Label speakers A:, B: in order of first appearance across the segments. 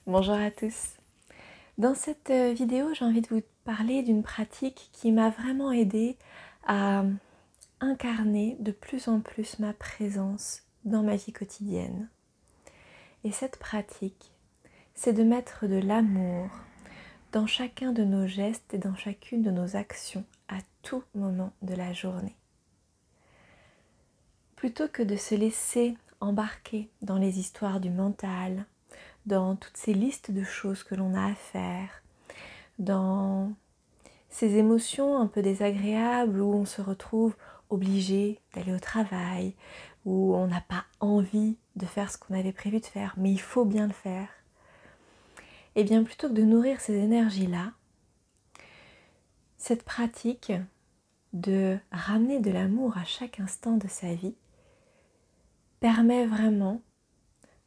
A: Bonjour à tous. Dans cette vidéo, j'ai envie de vous parler d'une pratique qui m'a vraiment aidée à incarner de plus en plus ma présence dans ma vie quotidienne. Et cette pratique, c'est de mettre de l'amour dans chacun de nos gestes et dans chacune de nos actions à tout moment de la journée. Plutôt que de se laisser embarquer dans les histoires du mental, dans toutes ces listes de choses que l'on a à faire, dans ces émotions un peu désagréables où on se retrouve obligé d'aller au travail, où on n'a pas envie de faire ce qu'on avait prévu de faire, mais il faut bien le faire. Et bien plutôt que de nourrir ces énergies-là, cette pratique de ramener de l'amour à chaque instant de sa vie permet vraiment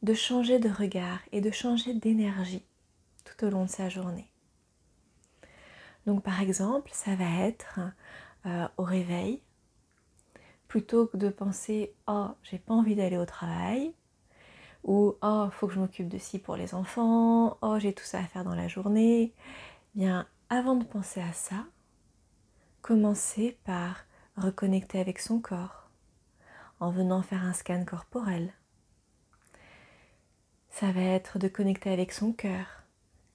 A: de changer de regard et de changer d'énergie tout au long de sa journée. Donc par exemple, ça va être au réveil, plutôt que de penser « Oh, j'ai pas envie d'aller au travail » ou « Oh, faut que je m'occupe de ci pour les enfants »,« Oh, j'ai tout ça à faire dans la journée », bien avant de penser à ça, commencez par reconnecter avec son corps en venant faire un scan corporel. Ça va être de connecter avec son cœur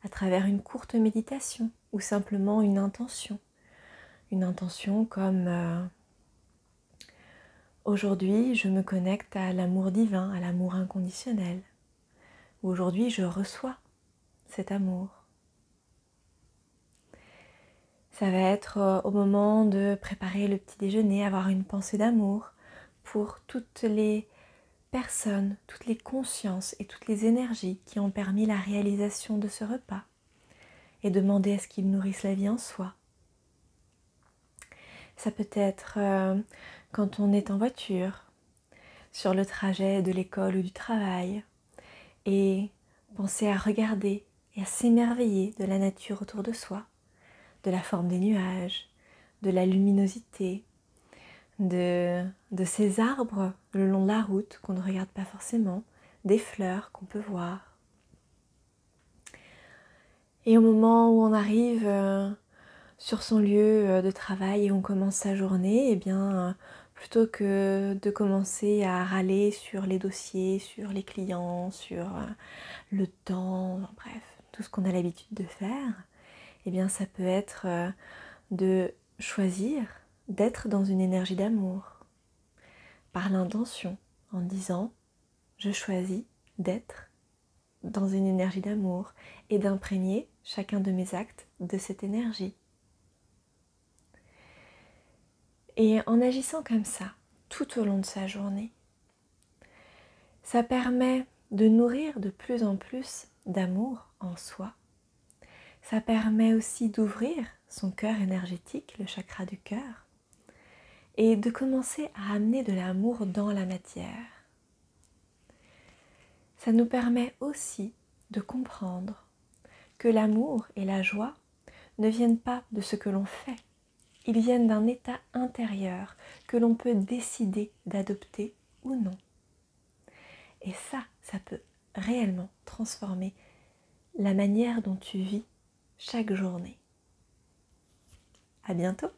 A: à travers une courte méditation ou simplement une intention. Une intention comme aujourd'hui, je me connecte à l'amour divin, à l'amour inconditionnel. Aujourd'hui, je reçois cet amour. Ça va être au moment de préparer le petit déjeuner, avoir une pensée d'amour pour toutes les personnes, toutes les consciences et toutes les énergies qui ont permis la réalisation de ce repas et demander à ce qu'ils nourrissent la vie en soi. Ça peut être quand on est en voiture, sur le trajet de l'école ou du travail, et penser à regarder et à s'émerveiller de la nature autour de soi, de la forme des nuages, de la luminosité, de ces arbres le long de la route qu'on ne regarde pas forcément, des fleurs qu'on peut voir. Et au moment où on arrive sur son lieu de travail et on commence sa journée, eh bien, plutôt que de commencer à râler sur les dossiers, sur les clients, sur le temps, bref, tout ce qu'on a l'habitude de faire, eh bien, ça peut être de choisir d'être dans une énergie d'amour, par l'intention, en disant « je choisis d'être dans une énergie d'amour » et d'imprégner chacun de mes actes de cette énergie. Et en agissant comme ça, tout au long de sa journée, ça permet de nourrir de plus en plus d'amour en soi. Ça permet aussi d'ouvrir son cœur énergétique, le chakra du cœur, et de commencer à amener de l'amour dans la matière. Ça nous permet aussi de comprendre que l'amour et la joie ne viennent pas de ce que l'on fait. Ils viennent d'un état intérieur que l'on peut décider d'adopter ou non. Et ça peut réellement transformer la manière dont tu vis chaque journée. À bientôt!